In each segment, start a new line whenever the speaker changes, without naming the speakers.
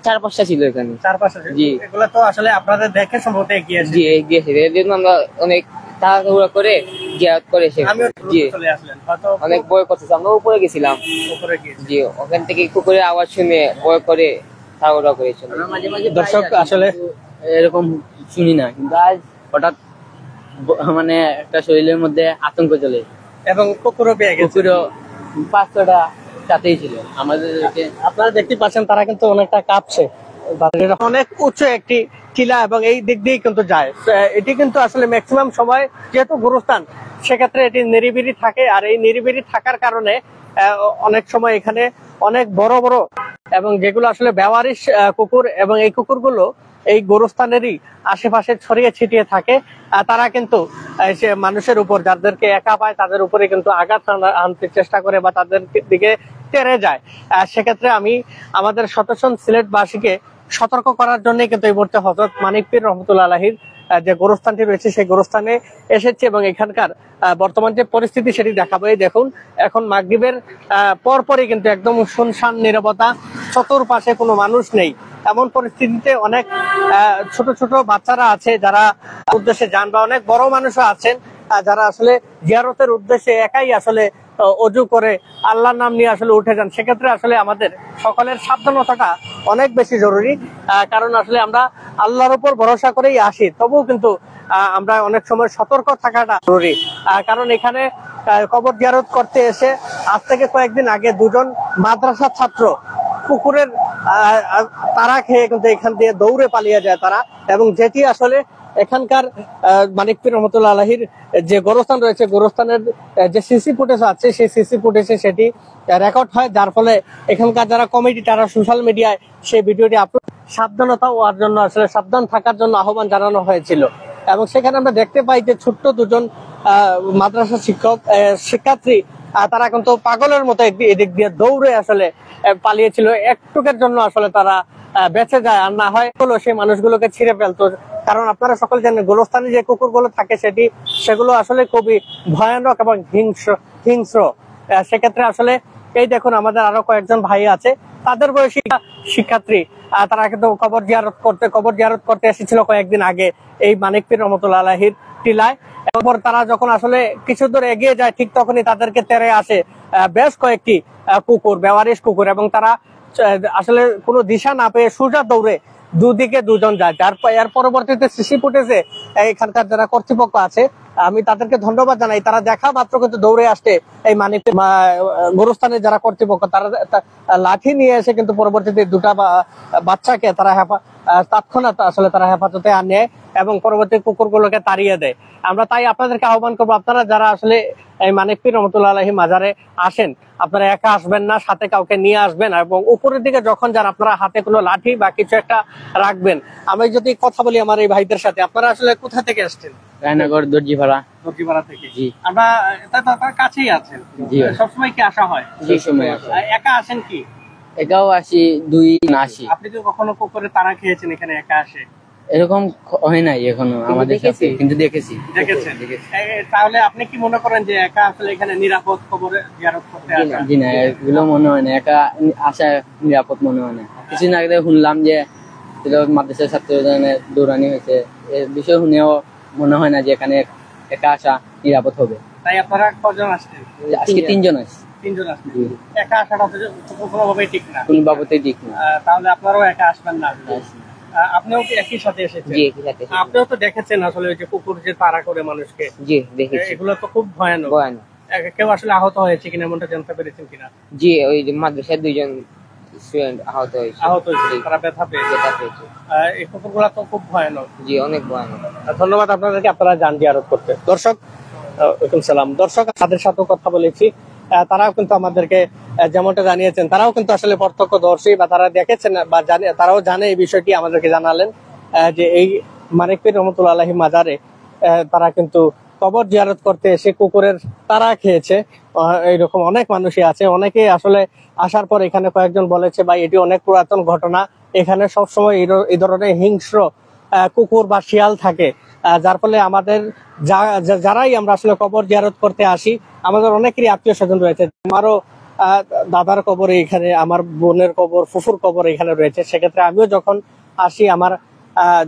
4-5টা ছিল এখানে।
4-5টা? জি। এগুলো তো আসলে আপনাদের দেখে সম্ভবত এগিয়েছে।
জি, এগিয়েছে। এর জন্য আমরা অনেক তাড়াহুড়া করে জিয়ারত করে এসে
চলে আসলেন। হয়তো
অনেক ভয় করতেছে, আমরা উপরে গেছিলাম।
উপরে গিয়েছি।
জি, ওখান থেকে কুকুরের আওয়াজ শুনে ভয় করে তাড়াহুড়া করেছিল।
মাঝে মাঝে দর্শক আসলে এরকম শুনি না, কিন্তু আজ হঠাৎ মানে একটা শরীরের মধ্যে আতঙ্ক চলে এবং কুকুরও পেয়ে গেছে। কুকুরও 5-6টা সাথেই ছিল আমাদের। আপনারা দেখতে পাচ্ছেন তারা কিন্তু অনেকটা কাঁপছে। অনেক উচ্চ একটি টিলা এবং এই দিক দিয়ে কিন্তু যায়। এটি কিন্তু আসলে ম্যাক্সিমাম সময় যেহেতু গুরুস্থান, সেক্ষেত্রে এটি নিরিবিলি থাকে। আর এই নিরিবিলি থাকার কারণে অনেক সময় এখানে অনেক বড় বড় এবং যেগুলো আসলে বেওয়ারিশ কুকুর, এবং এই কুকুরগুলো এই গোরস্থানেরই আশেপাশে ছড়িয়ে ছিটিয়ে থাকে। তারা কিন্তু মানুষের উপর, যাদেরকে একা পায় তাদের উপরে কিন্তু আঘাত আনতে চেষ্টা করে বা তাদের দিকে তেড়ে যায়। সেক্ষেত্রে আমি আমাদের সচেতন সিলেটবাসীকে সতর্ক করার জন্য কিন্তু এই মুহূর্তে হযরত মানিক পীর রহমতুল্লাহ আলাইহির যে গোরস্থানটি রয়েছে সেই গোরস্থানে এসেছে এবং এখানকার বর্তমান যে পরিস্থিতি সেটি দেখাবো। এই দেখুন, এখন মাগরিবের পরপরই কিন্তু একদম শুনশান নীরবতা, চতুর্পাশে কোনো মানুষ নেই। এমন পরিস্থিতিতে অনেক ছোট ছোট বাচ্চারা আছে যারা উদ্দেশ্যে যান, বা অনেক বড় মানুষও আছেন যারা আসলে জিয়ারতের উদ্দেশ্যে একাই আসলে অজু করে আল্লাহর নাম নিয়ে আসলে উঠে যান। সেক্ষেত্রে আসলে আমাদের সকলের সাবধানতাটা অনেক বেশি জরুরি, কারণ আসলে আমরা আল্লাহর উপর ভরসা করেই আসি, তবুও কিন্তু আমরা অনেক সময় সতর্ক থাকাটা জরুরি। কারণ এখানে কবর জিয়ারত করতে এসে আজ থেকে কয়েকদিন আগে 2জন মাদ্রাসা ছাত্র পুকুরের তারা খেয়ে কিন্তু এখান দিয়ে দৌড়ে পালিয়ে যায় তারা, এবং যেটি আসলে এখানকার মানিক পীর রহমতুল্লাহ আলাইহির যে গোরস্থান রয়েছে, গোরস্থানের যে সিসি ফুটেজ আছে সেই সিসি ফুটেজে সেটি রেকর্ড হয়, যার ফলে এখানকার যারা কমিটি তারা সোশ্যাল মিডিয়ায় সেই ভিডিওটি আপলোড, সাবধানতা হওয়ার জন্য আসলে সাবধান থাকার জন্য আহ্বান জানানো হয়েছিল। এবং সেখানে আমরা দেখতে পাই যে ছোট্ট 2জন মাদ্রাসা শিক্ষার্থী তারা কিন্তু পাগলের মতো এদিক দিয়ে দৌড়ে আসলে পালিয়েছিল। একটুকের জন্য আসলে তারা বেঁচে যায়, আর না হয় সেই মানুষগুলোকে ছিঁড়ে ফেলতো। কারণ আপনারা সকলে জানেন গোরস্থানে যে কুকুরগুলো থাকে সেগুলো আসলে খুবই ভয়ানক এবং হিংস্র। সেক্ষেত্রে আসলে এই দেখুন, আমাদের আরো কয়েকজন ভাই আছে, তাদের বয়সী শিক্ষার্থী, তারা কিন্তু কবর জিয়ারত করতে এসেছিল কয়েকদিন আগে এই মানিক পীর রহমতুল্লাহ আলাইহির টিলায়। এরপর তারা যখন আসলে কিছু দূর এগিয়ে যায়, ঠিক তখনই তাদেরকে তেড়ে আসে বেশ কয়েকটি কুকুর, বেওয়ারিশ কুকুর, এবং তারা আসলে কোনো দিশা না পেয়ে সোজা দৌড়ে দুদিকে 2জন যায়। এর পরবর্তীতে সিসি ফুটেজে এখানকার যারা কর্তৃপক্ষ আছে, আমি তাদেরকে ধন্যবাদ জানাই, তারা দেখা মাত্র কিন্তু দৌড়ে আসতে এই মানিক গোরস্থানের যারা কর্তৃপক্ষ তারা লাঠি নিয়ে এসে কিন্তু পরবর্তীতে 2টা বাচ্চাকে তারা তৎক্ষণাৎ আসলে তারা হেফাজতে আনে এবং পরবর্তী কুকুরগুলোকে তাড়িয়ে দেয়। আমরা তাই আপনাদেরকে আহ্বান করবো, আপনারা যারা আসলে এই মানিক পীর রহমতুল্লাহ আলাইহি মাজারে আসেন, আপনারা একা আসবেন না, সাথে কাউকে নিয়ে আসবেন, এবং উপরের দিকে যখন যান আপনারা হাতে কোনো লাঠি বা কিছু একটা রাখবেন। আমি যদি কথা বলি আমার এই ভাইদের সাথে, আপনারা আসলে কোথা থেকে আসছেন?
রায়নগর দর্জিপাড়া
থেকে। জি, আমরা আপনার কাছেই আছেন। জি, সবসময় কি আসা হয়?
জি, সময়
একা আসেন কি?
একাও আসি, 2 আসি।
আপনি কি কখনো কুকুরে তাড়া খেয়েছেন এখানে একা আসে?
এরকম হয় নাই এখনো আমাদের সাথে, কিন্তু দেখেছেন।
তাহলে আপনি কি মনে করেন যে একা আসলে এখানে নিরাপদ কবরে জিয়ারত করতে আসা?
জি না, এগুলো মনে হয় না, একা আসা নিরাপদ মনে হয় না। কিছুদিন আগে শুনলাম যে মাদ্রাসার ছাত্রদের দৌড়ানি হয়েছে, এর বিষয় শুনেও মনে হয় না যে এখানে একা আসা নিরাপদ হবে।
তাই আপনারা কজন আসছেন?
আজকে 3জন আসছে।
3জন আসছেন। একা আসাটা কোনোভাবেই ঠিক না।
কোনোভাবেই ঠিক না।
তাহলে আপনারাও একা আসবেন না? আপনিও কি একই সাথে এসেছেন?
জি, একই সাথে।
আপনিও তো দেখেছেন আসলে ওই যে কুকুর যে তাড়া করে মানুষকে।
জি, দেখেছি।
এগুলো তো খুব ভয়ানক। কেউ আসলে আহত হয়েছে কিনা এমনটা জানতে পেরেছেন কিনা?
জি, ওই মাদ্রাসার 2জন স্টুডেন্ট আহত হয়েছে।
তারা ব্যথা পেয়েছে। এই কুকুরগুলো তো খুব ভয়ানক।
জি, অনেক ভয়ানক।
ধন্যবাদ আপনাদেরকে, আপনারা যান জিয়ারত করতে। দর্শক, ওয়ালাইকুম সালাম। দর্শক, তাদের সাথেও কথা বলেছি, তারাও কিন্তু আমাদেরকে যেমনটা জানিয়েছেন, তারাও কিন্তু আসলে প্রত্যক্ষদর্শী, বা তারা দেখেছেন বা জানে, তারাও জানে এই বিষয়টি আমাদেরকে জানালেন যে এই মানিক পীর রহমতুল্লাহ আলাইহি মাজারে তারা কিন্তু কবর জিয়ারত করতে এসে কুকুরের তাড়া খেয়েছে। এইরকম অনেক মানুষই আছে, অনেকে আসলে আসার পর এখানে কয়েকজন বলেছে ভাই এটি অনেক পুরাতন ঘটনা, এখানে সবসময় এই ধরনের হিংস্র কুকুর বা শিয়াল থাকে, যার ফলে আমাদের যারাই আমরা আসলে কবর জিয়ারত করতে আসি, আমাদের অনেকেরই আত্মীয় স্বজন রয়েছে। আমারও
দাদার কবর এখানে, আমার বোনের কবর, ফুফুর কবর এখানে রয়েছে। সেক্ষেত্রে আমিও যখন আসি আমার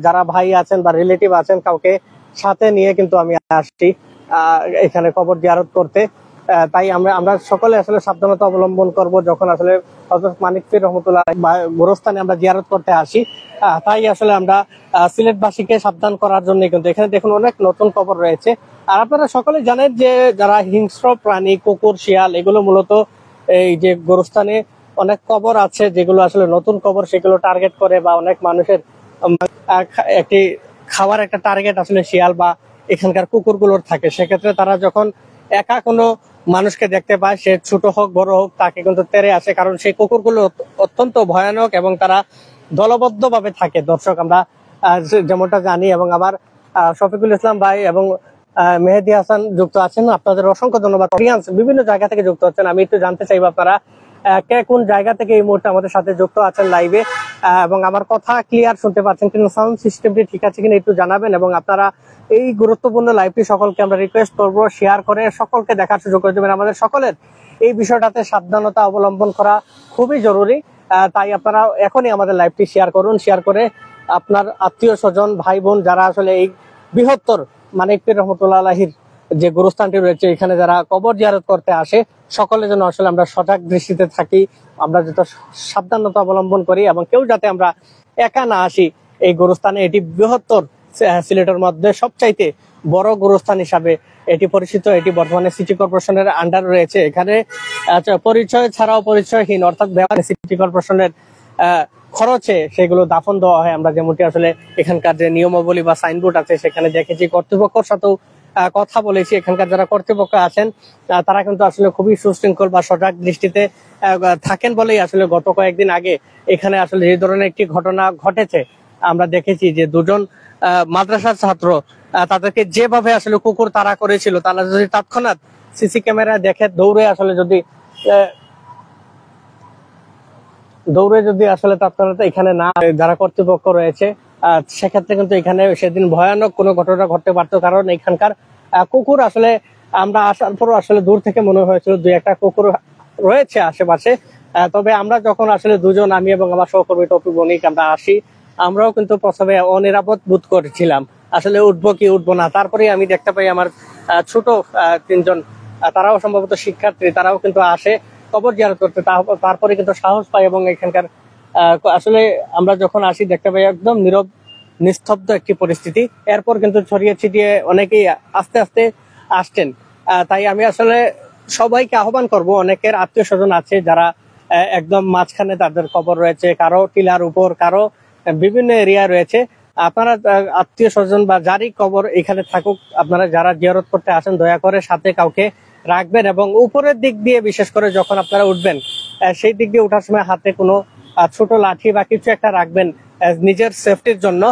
যারা ভাই আছেন বা রিলেটিভ আছেন কাউকে সাথে নিয়ে কিন্তু আমি আসছি এখানে কবর জিয়ারত করতে। তাই আমরা সকলে আসলে সাবধানতা অবলম্বন করব যখন আসলে হযরত মানিক পীর রহমতুল্লাহ গোরস্থানে আমরা জিয়ারত করতে আসি। তাই আসলে আমরা সিলেটবাসীকে সাবধান করার জন্য কিন্তু এখানে দেখুন অনেক নতুন কবর রয়েছে। আর আপনারা সকলে জানেন যে যারা হিংস্র প্রাণী, কুকুর, শিয়াল, এগুলো মূলত এই যে গোরস্থানে অনেক কবর আছে যেগুলো আসলে নতুন কবর, সেগুলো টার্গেট করে বা অনেক মানুষের একটি খাওয়ার একটা টার্গেট আসলে শিয়াল বা এখানকার কুকুরগুলোর থাকে। সেক্ষেত্রে তারা যখন একা কোনো মানুষকে দেখতে পায়, সে ছোট হোক বড় হোক, তাকে কিন্তু তেড়ে আসে, কারণ সেই কুকুরগুলো অত্যন্ত ভয়ানক এবং তারা দলবদ্ধ ভাবে থাকে। দর্শক আমরা যেমনটা জানি, এবং আমার শফিকুল ইসলাম ভাই এবং মেহেদি হাসান যুক্ত আছেন, আপনাদের অসংখ্য ধন্যবাদ। অডিয়েন্স বিভিন্ন জায়গা থেকে যুক্ত হচ্ছেন, আমি একটু জানতে চাইবো আপনারা কে কোন জায়গা থেকে এই মুহূর্তে আমাদের সাথে যুক্ত আছেন লাইভে, এবং আমার কথা ক্লিয়ার শুনতে পাচ্ছেন কিন্তু সাউন্ড সিস্টেমটি ঠিক আছে কিনা একটু জানাবেন। এবং আপনারা এই গুরুত্বপূর্ণ লাইভটি সকলকে আমরা রিকোয়েস্ট করবো শেয়ার করে সকলকে দেখার সুযোগ করে দেবেন। আমাদের সকলের এই বিষয়টাতে সাবধানতা অবলম্বন করা খুবই জরুরি। তাই আপনারা এখনই আমাদের লাইভটি শেয়ার করুন, শেয়ার করে আপনার আত্মীয় স্বজন, ভাই বোন যারা আসলে এই বৃহত্তর মানিক পীর রহমতুল্লাহ আলাইহির যে গুরুস্থানটি রয়েছে এখানে যারা কবর জিয়ারত করতে আসে, সকলের জন্য আসলে আমরা সজাগ দৃষ্টিতে থাকি, আমরা যত সাবধানতা অবলম্বন করি এবং কেউ যাতে আমরা একা না আসি এই গুরুস্থানে। এটি বৃহত্তর সিলেটের মধ্যে সবচাইতে বড় গুরুস্থান হিসাবে এটি পরিচিত। এটি বর্তমানে সিটি কর্পোরেশনের আন্ডার রয়েছে। এখানে পরিচয় ছাড়াও পরিচয়হীন অর্থাৎ সিটি কর্পোরেশনের খরচে সেগুলো দাফন দেওয়া হয়। আমরা যেমনটি আসলে এখানকার যে নিয়মাবলী বা সাইনবোর্ড আছে সেখানে দেখেছি, কর্তৃপক্ষের সাথেও কথা বলেছি। এখানকার যারা কর্তৃপক্ষ আছেন তারা কিন্তু আসলে খুবই সুশৃঙ্খল বা সজাগ দৃষ্টিতে থাকেন বলেই আসলে গত কয়েকদিন আগে এখানে আসলে যে ধরনের একটি ঘটনা ঘটেছে আমরা দেখেছি যে দুজন মাদ্রাসার ছাত্র তাদেরকে যেভাবে আসলে কুকুর তাড়া করেছিল, তারা যদি তৎক্ষণাৎ সিসি ক্যামেরা দেখে দৌড়ে যদি আসলে তৎক্ষণাৎ এখানে না যারা কর্তৃপক্ষ রয়েছে সেক্ষেত্রে কিন্তু এখানে সেদিন ভয়ানক কোনো ঘটনা ঘটতে পারতো। কারণ এখানকার কুকুর আসলে আমরা আসার পরও আসলে দূর থেকে মনে হয়েছিল দুই একটা কুকুর রয়েছে আশেপাশে। তবে আমরা যখন আসলে দুজন, আমি এবং আমার সহকর্মী টপি বণিক, আমরা আসি, আমরাও কিন্তু প্রথমে অনিরাপদ বোধ করেছিলাম, আসলে উঠবো কি উঠবো না। তারপরে আমি দেখতে পাই আমার ছোট তিনজন, তারাও সম্ভবত শিক্ষার্থী, তারাও কিন্তু আসে কবর জিয়ারত করতে। তারপরে কিন্তু সাহস পাই এবং এখানকার আসলে আমরা যখন আসি দেখতে পাই একদম নীরব নিস্তব্ধ একটি পরিস্থিতি। এরপর কিন্তু ছড়িয়ে ছিটিয়ে অনেকেই আস্তে আস্তে আসছেন। তাই আমি আসলে সবাইকে আহ্বান করব, অনেকের আত্মীয় স্বজন আছে যারা একদম মাঝখানে তাদের কবর রয়েছে, কারো টিলার উপর, কারো বিভিন্ন এরিয়া রয়েছে। আপনারা আত্মীয় স্বজন বা যারই কবর এখানে থাকুক, আপনারা যারা জিয়ারত করতে আসেন দয়া করে সাথে কাউকে রাখবেন। এবং উপরের দিক দিয়ে বিশেষ করে যখন আপনারা উঠবেন সেই দিক দিয়ে ওঠার সময় হাতে কোনো ছোট লাঠি বা কিছু একটা রাখবেন নিজের সেফটির জন্য।